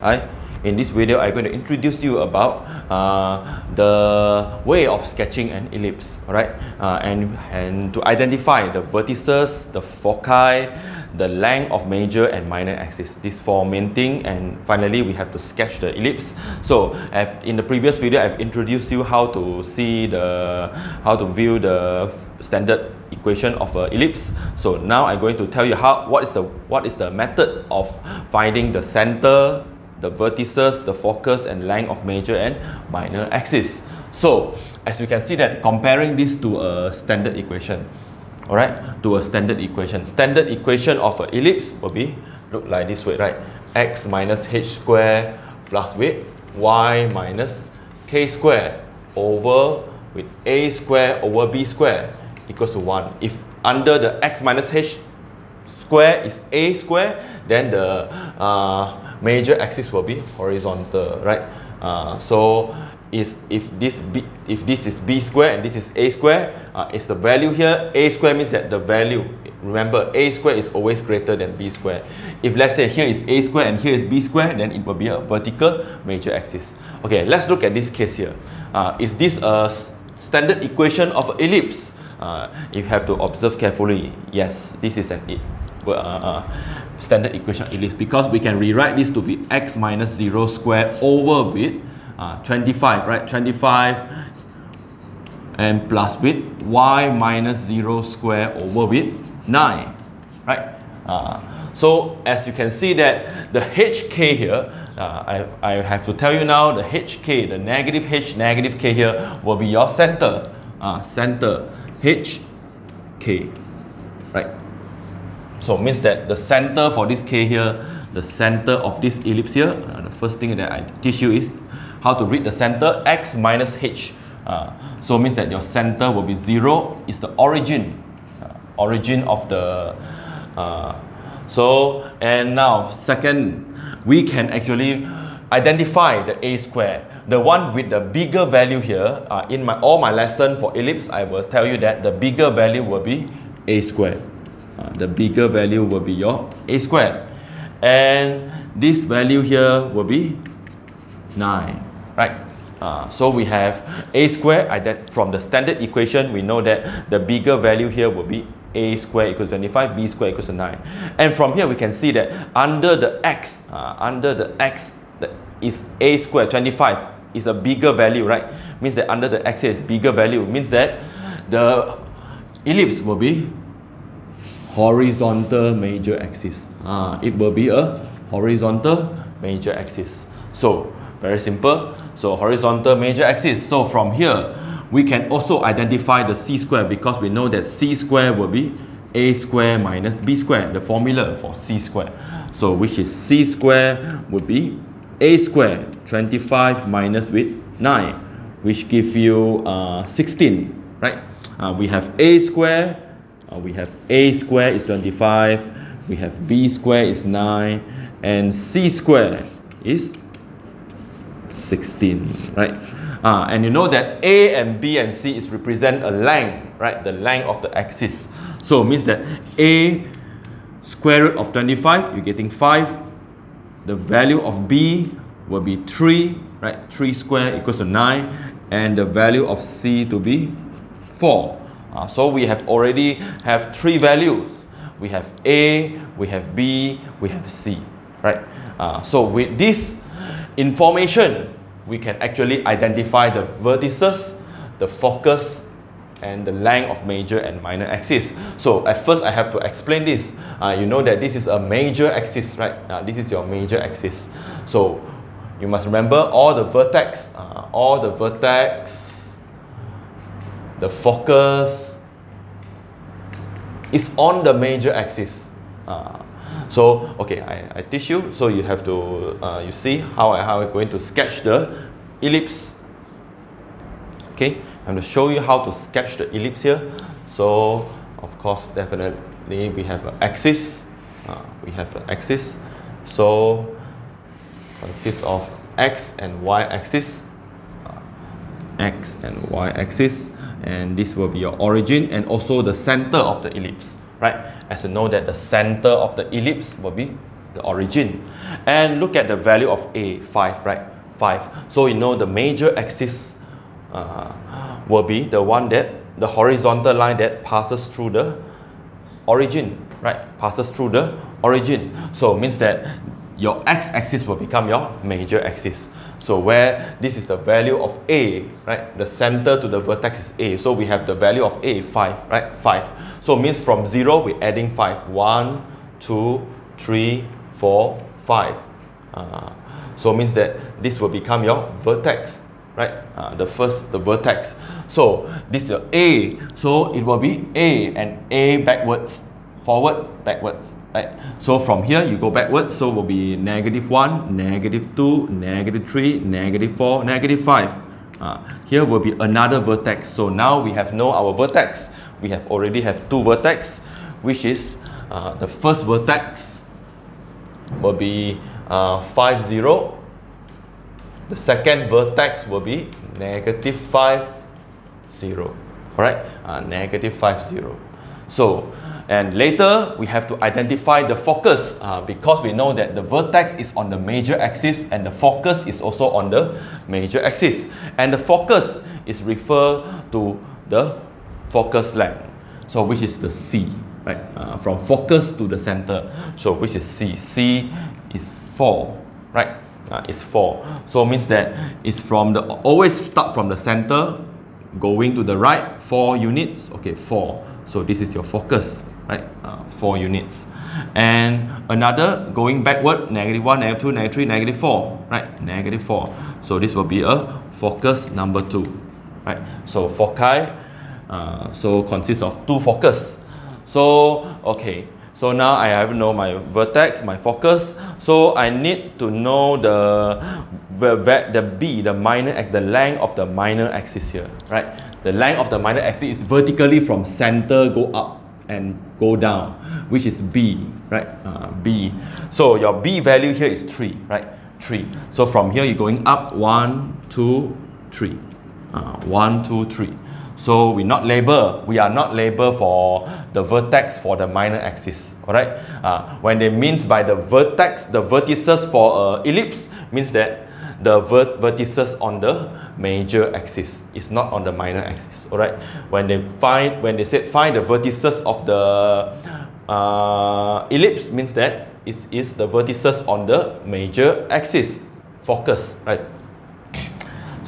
Hi, in this video I'm going to introduce you about the way of sketching an ellipse, right? And to identify the vertices, the foci, the length of major and minor axis. These four main things, and finally we have to sketch the ellipse. So in the previous video I've introduced you how to view the standard equation of an ellipse. So now I'm going to tell you what is the method of finding the center, the vertices, the focus and length of major and minor axis. So as you can see that comparing this to a standard equation, alright, to a standard equation of an ellipse will be look like this way, right? X minus h square plus with y minus k square over with a square over b square equals to 1. If under the x minus h square is a square, then the major axis will be horizontal, right? So if this is b square and this is a square, is the value here. A square means that the value, remember, a square is always greater than b square. If let's say here is a square and here is b square, then it will be a vertical major axis. Okay, let's look at this case here. Is this a standard equation of an ellipse? You have to observe carefully. Yes, this is an standard equation of ellipse, because we can rewrite this to be x minus 0 square over with 25, right? 25 and plus with y minus 0 square over with 9, right? So as you can see that the hk here, I have to tell you now, the hk, the negative h, negative k here will be your center, center hk, right? So it means that the center for this k here, the center of this ellipse here, the first thing that I teach you is how to read the center, x minus h. So it means that your center will be 0, is the origin, of the and now second, we can actually identify the a square, the one with the bigger value here. In all my lesson for ellipse, I will tell you that the bigger value will be a square. The bigger value will be your a square, and this value here will be 9, right? So we have a square. From the standard equation, we know that the bigger value here will be a square equals 25, b square equals 9. And from here we can see that under the x, that is a square, 25 is a bigger value, right? Means that under the x here is bigger value, means that the ellipse will be horizontal major axis. It will be a horizontal major axis. So very simple. So horizontal major axis. So from here we can also identify the c square, because we know that c square will be a square minus b square, the formula for c square. So which is c square would be a square 25 minus with 9, which give you 16, right? We have a square, we have a square is 25, we have b square is 9, and c square is 16, right? And you know that a and b and c is represent a length, right? The length of the axis. So it means that a square root of 25, you're getting 5. The value of b will be 3, right? 3 square equals to 9, and the value of c to be 4. So we already have 3 values. We have a, we have b, we have c, right? So with this information, we can actually identify the vertices, the focus, and the length of major and minor axis. So at first I have to explain this. You know that this is a major axis, right? This is your major axis. So you must remember all the vertex, the focus is on the major axis. So okay, I teach you. So you have to you see how I'm going to sketch the ellipse. Okay, I'm going to show you how to sketch the ellipse here. So of course, definitely we have an axis. So consists of x and y axis, and this will be your origin and also the center of the ellipse, right? As you know that the center of the ellipse will be the origin. And look at the value of A, 5, right? 5. So you know the major axis will be the one that, the horizontal line that passes through the origin, right? Passes through the origin. So it means that your x-axis will become your major axis. So where this is the value of A, right? The center to the vertex is A. So we have the value of A, 5, right? 5. So it means from 0, we're adding 5. 1, 2, 3, 4, 5. So it means that this will become your vertex, right? The vertex. So this is your A. So it will be A, and A backwards, forward, backwards, right? So from here you go backwards, so it will be -1, -2, -3, -4, -5. Here will be another vertex. So now we have our vertex. We already have 2 vertex, which is the first vertex will be 5, 0. The second vertex will be -5, 0. Alright, -5, 0. So, and later we have to identify the focus because we know that the vertex is on the major axis and the focus is also on the major axis. And the focus is referred to the focus length. So, which is the C, right? From focus to the center. So, which is C? C is 4, right? It's 4. So, means that it's from the, always start from the center, going to the right, 4 units. Okay, 4. So this is your focus, right? 4 units. And another going backward, -1, -2, -3, -4, right? -4. So this will be a focus number 2, right? So foci, so consists of 2 focus. So okay. So now I have to know my vertex, my focus. So I need to know the B, the length of the minor axis here, right? The length of the minor axis is vertically from center go up and go down, which is B, right? B. So your B value here is 3, right? 3. So from here you're going up 1, 2, 3. 1, 2, 3. So we are not label for the vertex for the minor axis, alright? When they means by the vertex, the vertices for ellipse means that the vertices on the major axis is not on the minor axis, alright? When they said find the vertices of the ellipse means that it is the vertices on the major axis, focus, right?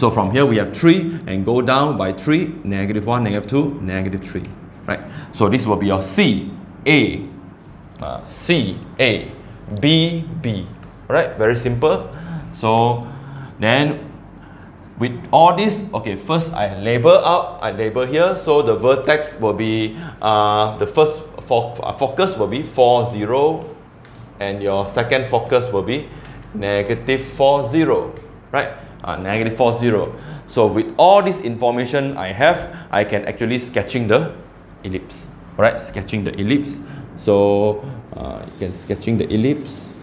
So from here we have 3 and go down by 3, -1, -2, -3, right? So this will be your C, A, C, A, B, B, right? Very simple. So then with all this, okay, first I label here. So the vertex will be, the first focus will be 4, 0, and your second focus will be -4, 0, right? -4, 0. So with all this information I have, I can actually sketching the ellipse. Alright, sketching the ellipse. So you can sketching the ellipse.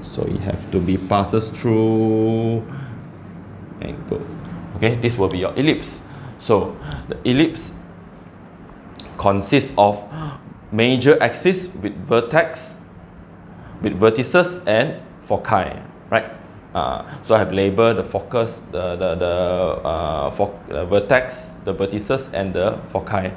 So you have to be passes through and go. Okay, this will be your ellipse. So the ellipse consists of major axis with vertex, with vertices and foci, right? So I have labeled the focus, the vertex, the vertices and the foci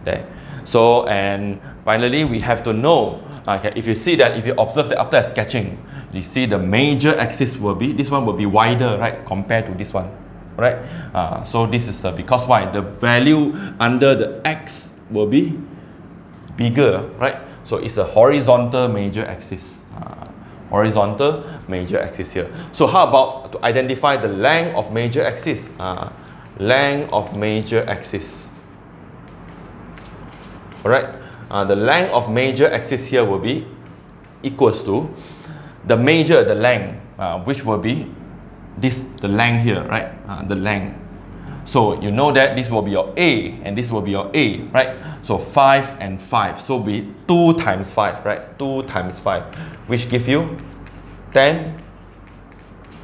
there. So and finally we have to know, okay, if you see that, if you observe that after sketching, you see the major axis will be, this one will be wider, right, compared to this one, right? So this is because why? The value under the X will be bigger, right? So it's a horizontal major axis. Horizontal major axis here. So how about to identify the length of major axis? Length of major axis. Alright, the length of major axis here will be equals to the length, which will be this, the length here, right? The length. So you know that this will be your A and this will be your A, right? So 5 and 5. So be 2 times 5, right? 2 times 5, which give you 10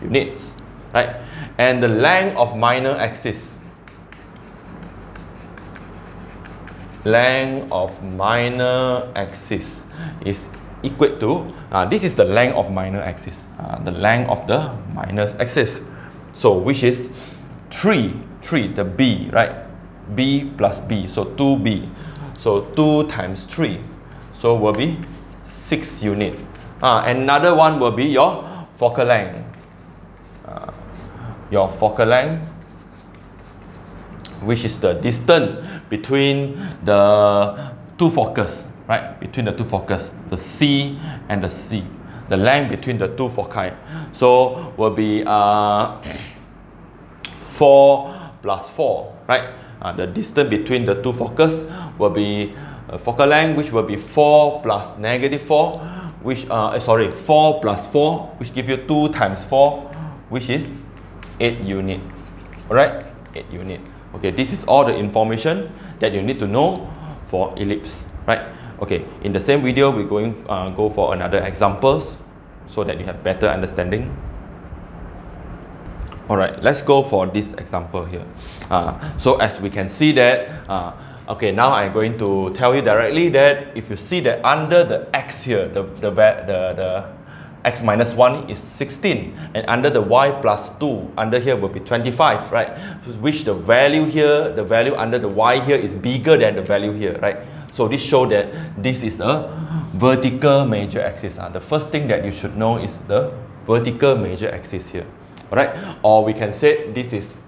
units, right? And the length of minor axis. Length of minor axis is equate to, this is the length of minor axis, the length of the minor axis. So which is 3, the B, right? B plus B, so 2B. So 2 times 3, so will be 6 unit. Another one will be your focal length. Your focal length, which is the distance between the two focus, right? Between the two focus, the C and the C, the length between the two foci. So will be 4 plus 4, right? The distance between the two focus will be focal length, which will be 4 plus negative 4, which 4 plus 4, which give you 2 times 4, which is 8 unit. Alright, 8 unit. Okay, this is all the information that you need to know for ellipse, right? Okay, in the same video, we're going go for another examples so that you have better understanding. Alright, let's go for this example here. So as we can see that, okay, now I'm going to tell you directly that if you see that under the x here, the x minus 1 is 16, and under the y plus 2, under here will be 25, right? Which the value here, the value under the y here is bigger than the value here, right? So this shows that this is a vertical major axis. The first thing that you should know is the vertical major axis here, alright? Or we can say this is,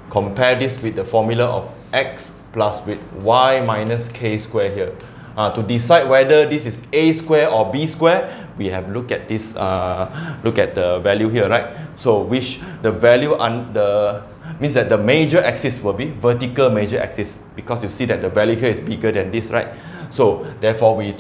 compare this with the formula of x plus with y minus k square here. To decide whether this is a square or b square, we have look at this, look at the value here, right? So which the value means that the major axis will be vertical major axis, because you see that the value here is bigger than this, right? So therefore we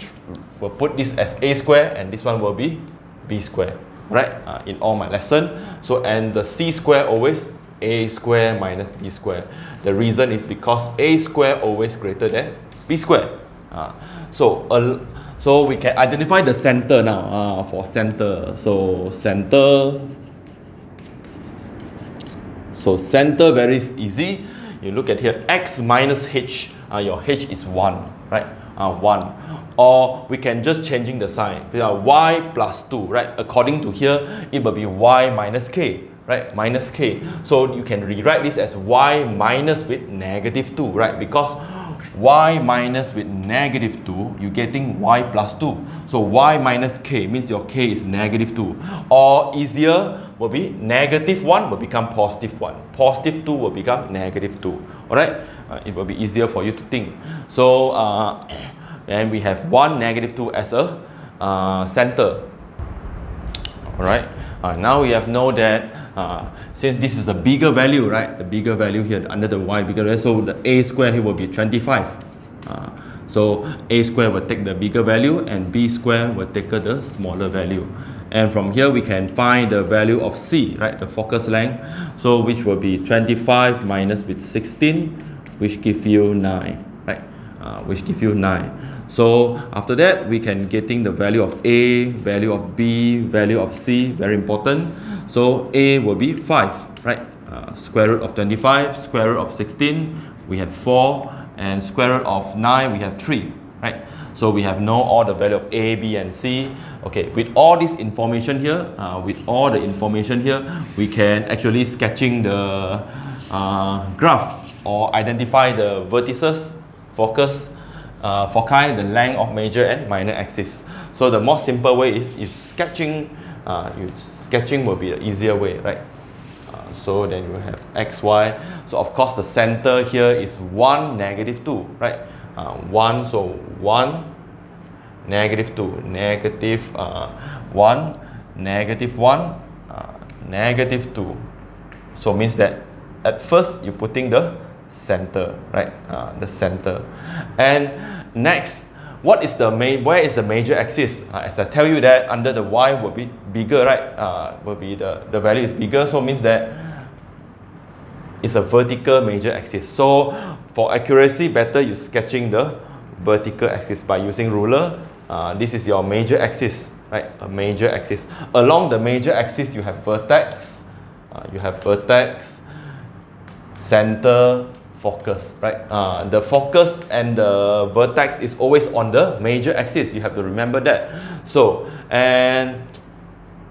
will put this as a square, and this one will be b square, right? In all my lesson. So and the c square always a square minus b square. The reason is because a square always greater than b square. So we can identify the center now. For center, so center very easy. You look at here, x minus h. Your h is 1, right? 1. Or we can just changing the sign. Y plus 2, right? According to here, it will be y minus k, right? Minus k. So you can rewrite this as y minus with negative 2, right? Because y minus with negative 2, you're getting y plus 2. So y minus k means your k is negative 2. Or easier will be negative 1 will become positive 1. Positive 2 will become negative 2. Alright? It will be easier for you to think. So, and we have 1, negative 2 as a center. Alright? Now we have know that since this is a bigger value, right? The bigger value here under the y bigger value, so the a square here will be 25. So a square will take the bigger value and b square will take the smaller value. And from here we can find the value of c, right? The focus length. So which will be 25 minus with 16, which give you 9, right? Which give you 9. So after that we can getting the value of a, value of b, value of c, very important. So a will be 5, right? Square root of 25, square root of 16, we have 4, and square root of 9, we have 3, right? So we have know all the value of a, b, and c. Okay, with all this information here, we can actually sketching the graph or identify the vertices, focus, foci, the length of major and minor axis. So the most simple way is sketching. Sketching will be the easier way, right? So then you have x, y. So of course the center here is 1, negative 2, right? 1, so 1, negative 2, negative 1, negative 1, negative 2. So means that at first you're putting the center, right? The center. And next, where is the major axis? As I tell you that under the y will be bigger, right? Will be the value is bigger, so means that it's a vertical major axis. So for accuracy, better you sketching the vertical axis by using ruler. This is your major axis, right? A major axis. Along the major axis, you have vertex, center, focus, right? The focus and the vertex is always on the major axis. You have to remember that. So, and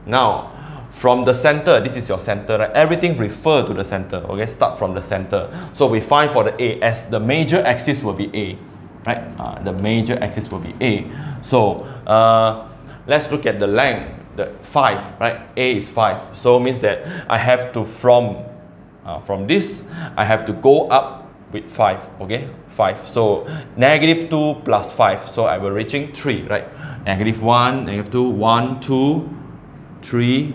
now from the center, this is your center, right? Everything refer to the center. Okay, start from the center. So we find for the A, as the major axis will be A, right? The major axis will be A. So let's look at the length. The 5, right? A is 5. So means that I have to from this, I have to go up with 5. Okay, 5. So -2 plus 5. So I will reaching 3, right? -1, -2, 1, 2, 3,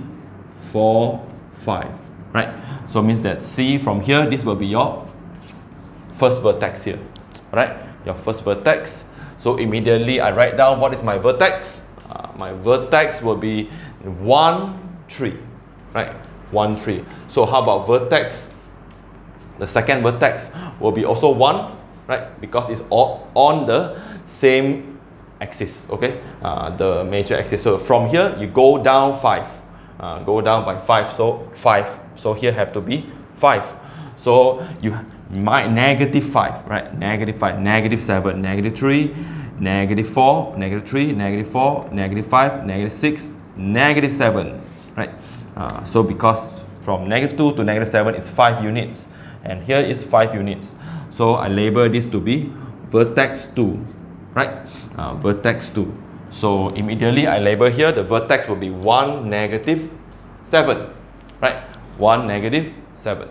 4, 5, right? So means that C from here, this will be your first vertex here, right? Your first vertex. So immediately I write down what is my vertex. My vertex will be 1, 3, right? 1, 3. So how about vertex? The second vertex will be also 1, right? Because it's all on the same axis, okay? The major axis. So from here you go down 5. Go down by 5. So 5. So here have to be 5. So you might -5, right? -5, -7, -3. -4, -3, -4, -5, -6, -7, right? So because from -2 to -7 is 5 units, and here is 5 units. So I label this to be vertex 2, right? Vertex 2. So immediately I label here the vertex will be 1, -7, right? 1, -7.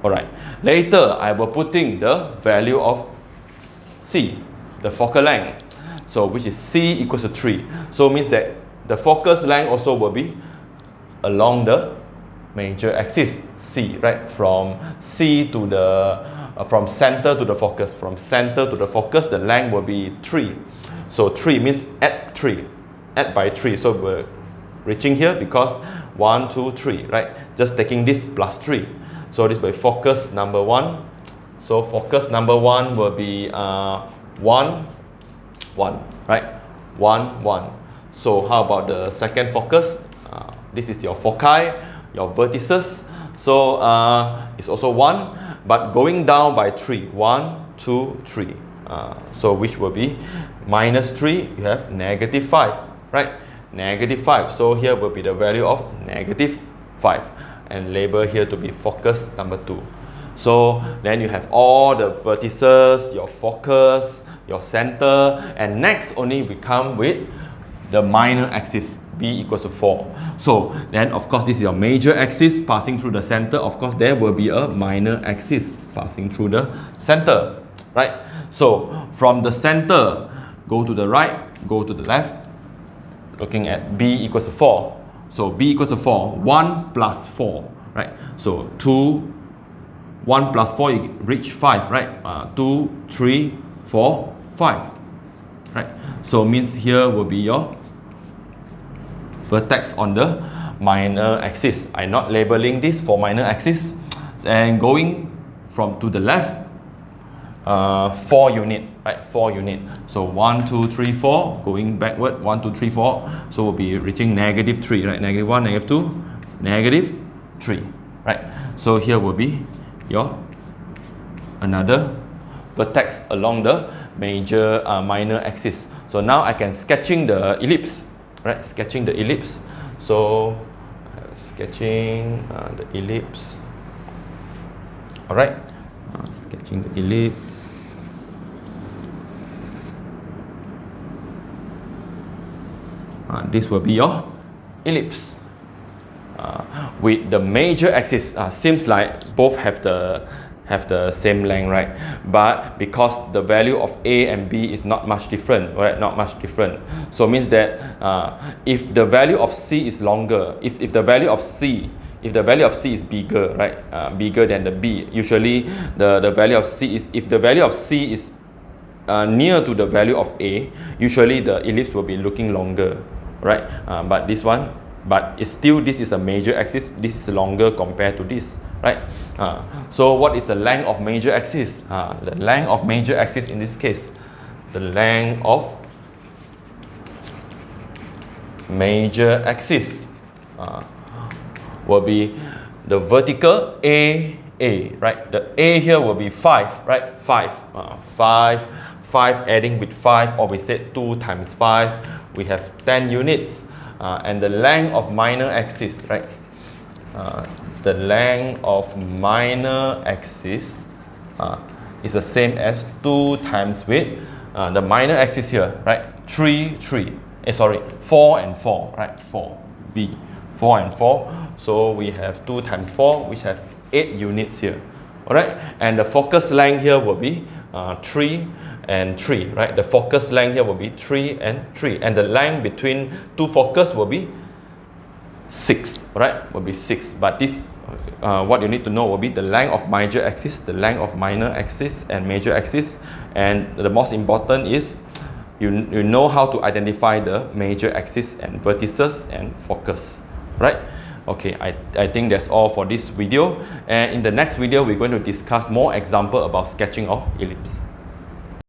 Alright. Later I will putting the value of C, the focal length, so which is C equals to 3. So means that the focus length also will be along the major axis C, right? From C to the from center to the focus. From center to the focus, the length will be 3. So 3 means add 3, add by 3. So we're reaching here because 1, 2, 3, right? Just taking this plus 3. So this will be focus number 1. So focus number 1 will be 1, 1, right? 1, 1. So how about the second focus? This is your foci, your vertices. So it's also 1, but going down by 3. 1, 2, 3. So which will be -3. You have -5, right? -5. So here will be the value of -5, and label here to be focus number 2. So then you have all the vertices, your focus, your center, and next only we come with the minor axis, B equals to 4. So then of course this is your major axis passing through the center. Of course there will be a minor axis passing through the center, right? So from the center, go to the right, go to the left, looking at B equals to 4. So B equals to 4, 1 plus 4, right? So 2, 1 plus 4, you reach 5, right? 2, 3, 4, 5, right? So means here will be your vertex on the minor axis. I'm not labeling this for minor axis. And going from to the left, 4 unit, right? 4 unit. So 1, 2, 3, 4, going backward, 1, 2, 3, 4. So we'll be reaching -3, right? -1, -2, -3, right? So here will be your another vertex along the major minor axis. So now I can sketching the ellipse, right? Sketching the ellipse. So sketching the ellipse. All right, sketching the ellipse. This will be your ellipse. With the major axis, seems like both have the same length, right? But because the value of A and B is not much different, right? Not much different. So means that if the value of C is longer, if the value of C is bigger, right? Bigger than the B, usually the value of C is, if the value of C is near to the value of A, usually the ellipse will be looking longer, right? But this one, but it's still, this is a major axis, this is longer compared to this, right? So what is the length of major axis? The length of major axis in this case, the length of major axis will be the vertical A A, right? The A here will be 5, right? 5 adding with 5, or we said 2 times 5, we have 10 units. And the length of minor axis, right? The length of minor axis is the same as 2 times with the minor axis here, right? 4 and 4, right? 4 and 4. So we have 2 times 4, which have 8 units here. Alright, and the focus length here will be 3 and 3, right? The focus length here will be 3 and 3, and the length between two focus will be 6, right? Will be 6. But this, what you need to know will be the length of major axis, the length of minor axis, and major axis. And the most important is you know how to identify the major axis and vertices and focus, right? Okay, I think that's all for this video. And in the next video, we're going to discuss more example about sketching of ellipse.